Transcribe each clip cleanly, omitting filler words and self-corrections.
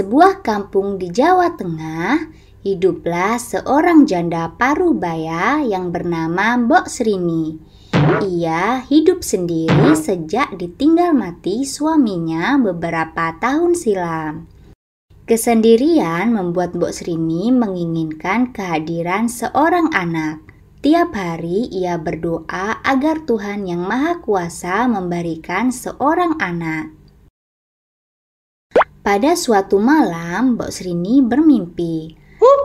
sebuah kampung di Jawa Tengah, hiduplah seorang janda parubaya yang bernama Mbok Srini. Ia hidup sendiri sejak ditinggal mati suaminya beberapa tahun silam. Kesendirian membuat Mbok Srini menginginkan kehadiran seorang anak. Tiap hari ia berdoa agar Tuhan Yang Maha Kuasa memberikan seorang anak. Pada suatu malam, Mbok Srini bermimpi.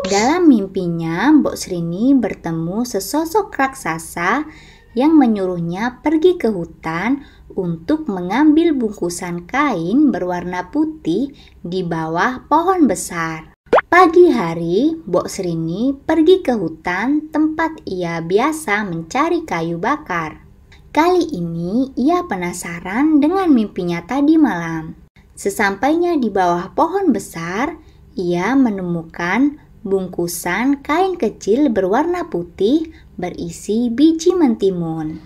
Dalam mimpinya, Mbok Srini bertemu sesosok raksasa yang menyuruhnya pergi ke hutan untuk mengambil bungkusan kain berwarna putih di bawah pohon besar. Pagi hari, Mbok Srini pergi ke hutan tempat ia biasa mencari kayu bakar. Kali ini ia penasaran dengan mimpinya tadi malam. Sesampainya di bawah pohon besar, ia menemukan bungkusan kain kecil berwarna putih berisi biji mentimun.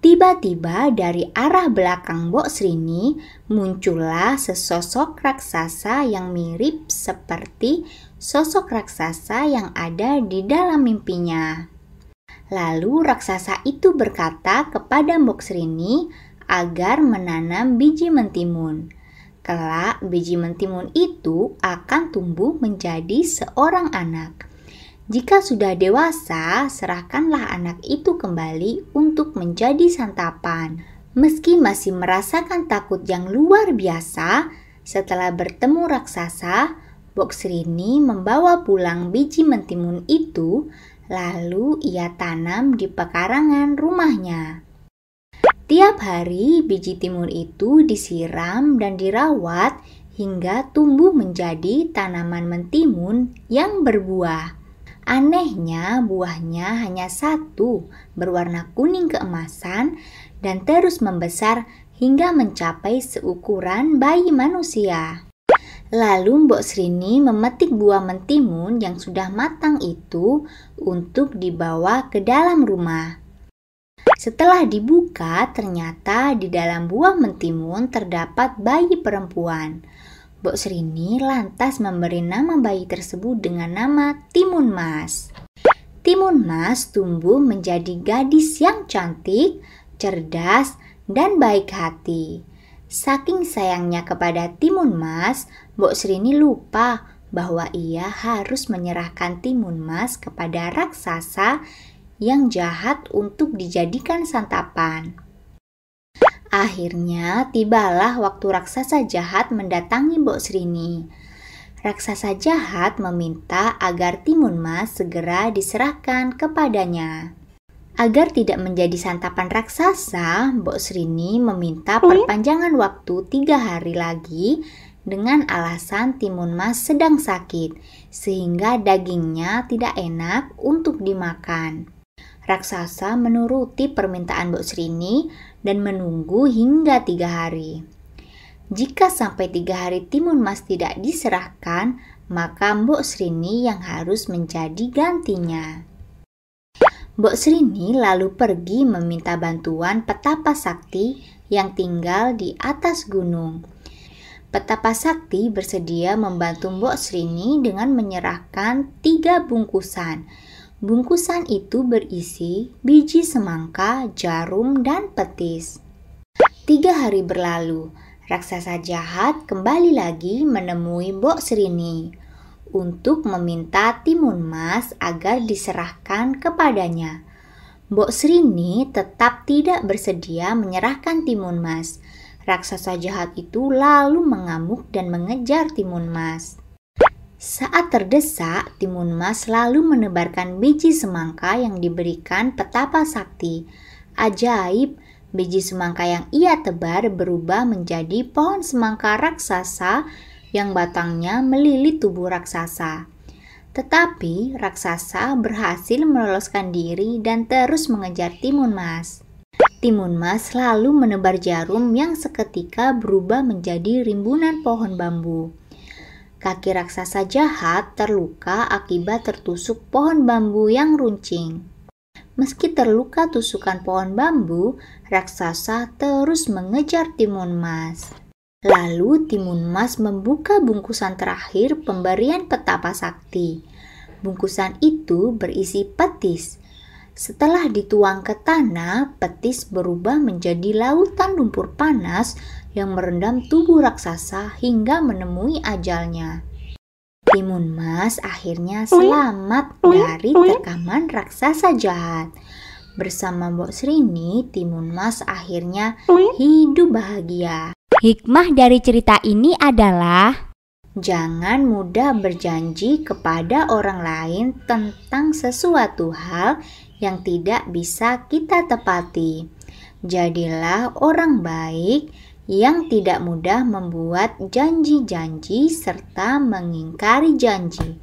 Tiba-tiba dari arah belakang Mbok Srini muncullah sesosok raksasa yang mirip seperti sosok raksasa yang ada di dalam mimpinya. Lalu raksasa itu berkata kepada Mbok Srini agar menanam biji mentimun. Kelak biji mentimun itu akan tumbuh menjadi seorang anak. Jika sudah dewasa, serahkanlah anak itu kembali untuk menjadi santapan. Meski masih merasakan takut yang luar biasa, setelah bertemu raksasa, Mbok Srini membawa pulang biji mentimun itu, lalu ia tanam di pekarangan rumahnya. Tiap hari biji timun itu disiram dan dirawat hingga tumbuh menjadi tanaman mentimun yang berbuah. Anehnya buahnya hanya satu, berwarna kuning keemasan dan terus membesar hingga mencapai seukuran bayi manusia. Lalu Mbok Srini memetik buah mentimun yang sudah matang itu untuk dibawa ke dalam rumah. Setelah dibuka, ternyata di dalam buah mentimun terdapat bayi perempuan. Mbok Srini lantas memberi nama bayi tersebut dengan nama Timun Mas. Timun Mas tumbuh menjadi gadis yang cantik, cerdas, dan baik hati. Saking sayangnya kepada Timun Mas, Mbok Srini lupa bahwa ia harus menyerahkan Timun Mas kepada raksasa yang jahat untuk dijadikan santapan. Akhirnya tibalah waktu raksasa jahat mendatangi Mbok Srini. Raksasa jahat meminta agar Timun Mas segera diserahkan kepadanya. Agar tidak menjadi santapan raksasa, Mbok Srini meminta perpanjangan waktu 3 hari lagi dengan alasan Timun Mas sedang sakit, sehingga dagingnya tidak enak untuk dimakan. Raksasa menuruti permintaan Mbok Srini dan menunggu hingga 3 hari. Jika sampai 3 hari Timun Mas tidak diserahkan, maka Mbok Srini yang harus menjadi gantinya. Mbok Srini lalu pergi meminta bantuan Petapa Sakti yang tinggal di atas gunung. Petapa Sakti bersedia membantu Mbok Srini dengan menyerahkan 3 bungkusan. Bungkusan itu berisi biji semangka, jarum, dan petis. 3 hari berlalu, raksasa jahat kembali lagi menemui Mbok Srini untuk meminta Timun Mas agar diserahkan kepadanya. Mbok Srini tetap tidak bersedia menyerahkan Timun Mas. Raksasa jahat itu lalu mengamuk dan mengejar Timun Mas. Saat terdesak, Timun Mas lalu menebarkan biji semangka yang diberikan Petapa Sakti. Ajaib, biji semangka yang ia tebar berubah menjadi pohon semangka raksasa yang batangnya melilit tubuh raksasa. Tetapi raksasa berhasil meloloskan diri dan terus mengejar Timun Mas. Timun Mas lalu menebar jarum yang seketika berubah menjadi rimbunan pohon bambu. Kaki raksasa jahat terluka akibat tertusuk pohon bambu yang runcing. Meski terluka tusukan pohon bambu, raksasa terus mengejar Timun Mas. Lalu Timun Mas membuka bungkusan terakhir pemberian petapa sakti. Bungkusan itu berisi petis. Setelah dituang ke tanah, petis berubah menjadi lautan lumpur panas yang merendam tubuh raksasa hingga menemui ajalnya. Timun Mas akhirnya selamat dari terkaman raksasa jahat. Bersama Mbok Srini, Timun Mas akhirnya hidup bahagia. Hikmah dari cerita ini adalah jangan mudah berjanji kepada orang lain tentang sesuatu hal yang tidak bisa kita tepati. Jadilah orang baik yang tidak mudah membuat janji-janji serta mengingkari janji.